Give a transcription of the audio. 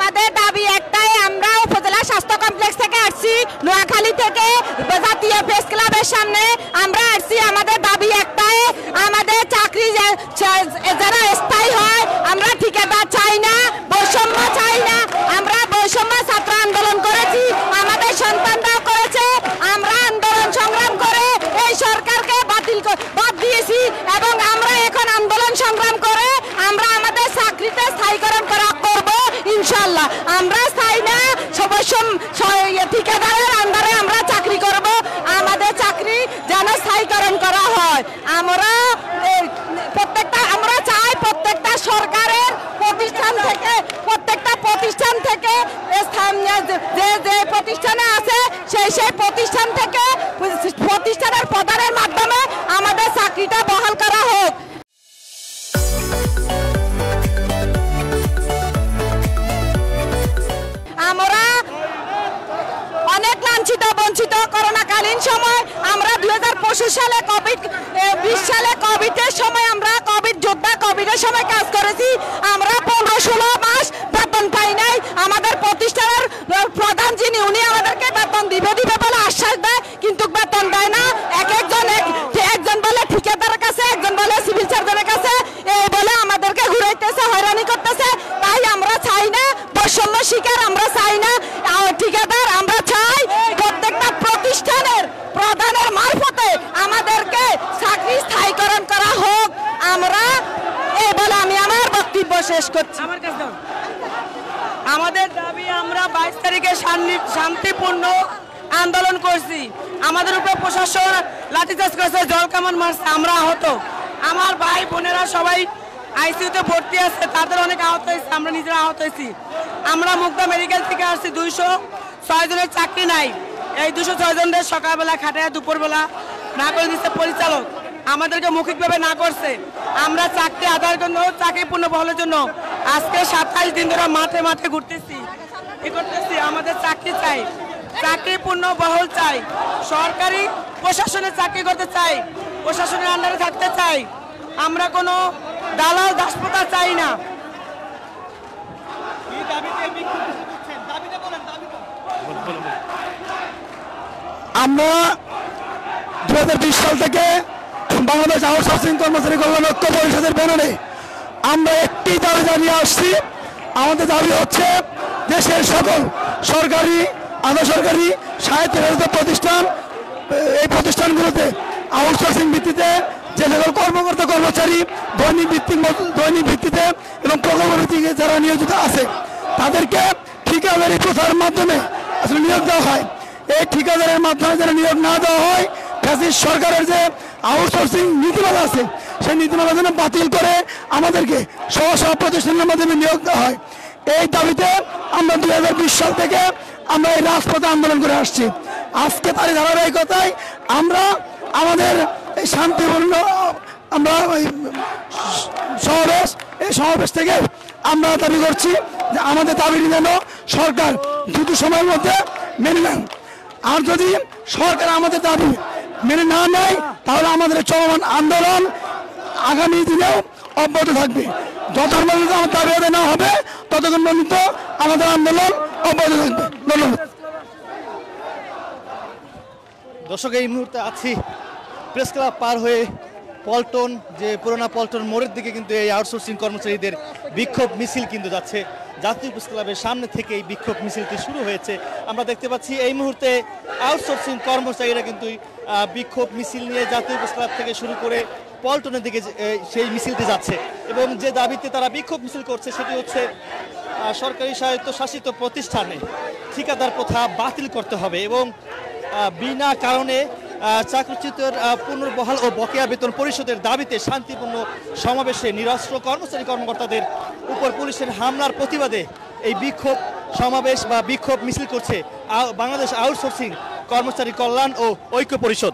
আমাদের দাবি একটাই, আমরা উপজেলা স্বাস্থ্য কমপ্লেক্স থেকে আসছি, নোয়াখালী থেকে জাতীয় প্রেস ক্লাবের সামনে আমরা আসছি। আমাদের দাবি একটাই, আমাদের চাকরি যারা স্থায়ী হয়, আমরা ঠিকাদার চাই না, বৈষম্য চাই না। আমরা বৈষম্য ছাত্র আন্দোলন করেছি, আমাদের সন্তানরাও করেছে। আমরা আন্দোলন সংগ্রাম করে এই সরকারকে বাদ দিয়েছি এবং আমরা এখন আন্দোলন সংগ্রাম করে আমরা আমাদের চাকরিতে স্থায়ীকরণ করব ইনশাআল্লাহ। আমরা চাই না ঠিকাদারের আন্ডারে আমরা চাকরি করব, আমাদের চাকরি যেন স্থায়ীকরণ করা হয়। আমরা চাই প্রত্যেকটা সরকারের প্রতিষ্ঠান থেকে যে প্রতিষ্ঠানে আছে সেই প্রতিষ্ঠান থেকে প্রতিষ্ঠানের প্রদানের মাধ্যমে আমাদের চাকরিটা বহাল করা হোক। আমরা অনেক লাঞ্ছিত বঞ্চিত। করোনাকালীন সময় আমরা 2025 সালে কোভিড-20 সালে কোভিডের সময় আমরা কোভিডের সময় কাজ করেছি। আমরা 15-16 মাস বেতন পাই নাই। আমাদের প্রতিষ্ঠানের প্রধান যিনি উনি আমাদেরকে বেতন দিবে বলে আশ্বাস দেয়, কিন্তু বেতন দেয় না। একজন বলে ঠিকাদারের কাছে, একজন বলে সিভিল সার্জনের কাছে, এই বলে আমাদেরকে ঘুরাইতেছে, হয়রানি করতেছে। তাই আমরা চাই না বৈষম্য শিকার, আমরা চাই না ঠিকাদার, আমরা চাই প্রত্যেকটা প্রতিষ্ঠানের প্রধানের মারফতে আমাদেরকে চাকরি স্থায়ীকরণ করা হোক। আমরা এই বলে আমি আমার বক্তব্য শেষ করছি। আমাদের দাবি, আমরা 22 তারিখে শান্তিপূর্ণ আন্দোলন করছি। আমাদের উপর প্রশাসন লাঠিচার্জ করেছে, জল কামান মারছে, আমরা আহত। আমার ভাই বোনেরা সবাই আইসিইউতে ভর্তি আছে, তাদের অনেক আহত হয়েছে, আমরা নিজেরা আহত হয়েছি। আমরা মুগদা মেডিকেল থেকে আসছি, 206 জনের চাকরি নাই। এই 206 জনের সকালবেলা খাটায় দুপুরবেলা না করে দিচ্ছে পরিচালক, আমাদেরকে মৌখিকভাবে না করছে। আমরা চাকরি আদায়ের জন্য, চাকরি পূর্ণ বহলের জন্য আজকে 27 দিন ধরে মাঠে মাঠে ঘুরতেছি, আমাদের চাকরি চাই, চাকরি পূর্ণ বহল চাই, সরকারি প্রশাসনের চাকরি করতে চাই, প্রশাসনের আন্ডারে থাকতে চাই। আমরা কোনো দালাল দাসপ্রথা চাই না। আমরা 2020 সাল থেকে বাংলাদেশ আউটসোর্সিং কর্মচারী কল্যাণ ঐক্য পরিষদের ব্যানারে আমরা একটি দাবি জানিয়ে আসছি। আমাদের দাবি হচ্ছে দেশের সকল সরকারি, আধা সরকারি, স্বায়ত্তশাসিত প্রতিষ্ঠান, এই প্রতিষ্ঠানগুলোতে আউটসোর্সিং ভিত্তিতে যে সকল কর্মকর্তা কর্মচারী দৈনিক ভিত্তিতে এবং প্রকল্প ভিত্তিতে যারা নিয়োজিত আছে তাদেরকে ঠিকাদারি প্রথার মাধ্যমে আসলে নিয়োগ দেওয়া হয়। এই ঠিকাদারের মাধ্যমে যারা নিয়োগ না দেওয়া হয়, ফ্যাসিস্ট সরকারের যে আউটসোর্সিং নীতিমালা আছে সেই নীতিমালা যেন বাতিল করে আমাদেরকে স্ব প্রতিষ্ঠানের মাধ্যমে নিয়োগ দেওয়া হয়। এই দাবিতে আমরা 2020 সাল থেকে আমরা এই রাজপথে আন্দোলন করে আসছি। আজকে তারই ধারাবাহিকতায় আমরা আমাদের এই শান্তিপূর্ণ সমাবেশ থেকে আমরা দাবি করছি যে আমাদের দাবিটি যেন সরকার দ্রুত সময়ের মধ্যে মেনে নেন। আর যদি সরকার আমাদের দাবি মেনে না নেয় তাহলে আমাদের চলমান আন্দোলন আগামী দিনেও অব্যাহত থাকবে। যতক্ষণ পর্যন্ত আমার দাবি আদায় না হবে ততক্ষণ পর্যন্ত আমাদের আন্দোলন অব্যাহত থাকবে। ধন্যবাদ। দর্শক, এই মুহূর্তে আছি প্রেস ক্লাব পার হয়ে পল্টন, যে পুরোনো পল্টন মোড়ের দিকে কিন্তু এই আউটসোর্সিং কর্মচারীদের বিক্ষোভ মিছিল কিন্তু যাচ্ছে। জাতীয় প্রেস ক্লাবের সামনে থেকে এই বিক্ষোভ মিছিলটি শুরু হয়েছে। আমরা দেখতে পাচ্ছি এই মুহূর্তে আউটসোর্সিং কর্মচারীরা কিন্তু বিক্ষোভ মিছিল নিয়ে জাতীয় প্রেস ক্লাব থেকে শুরু করে পল্টনের দিকে সেই মিছিলটি যাচ্ছে এবং যে দাবিতে তারা বিক্ষোভ মিছিল করছে সেটি হচ্ছে সরকারি স্বায়ত্তশাসিত প্রতিষ্ঠানে ঠিকাদার প্রথা বাতিল করতে হবে এবং বিনা কারণে চাকরিচ্যুতের পুনর্বহাল ও বকেয়া বেতন পরিশোধের দাবিতে শান্তিপূর্ণ সমাবেশে নিরস্ত্র কর্মচারী-কর্মকর্তাদের উপর পুলিশের হামলার প্রতিবাদে এই বিক্ষোভ সমাবেশ বা বিক্ষোভ মিছিল করছে বাংলাদেশ আউটসোর্সিং কর্মচারী কল্যাণ ও ঐক্য পরিষদ।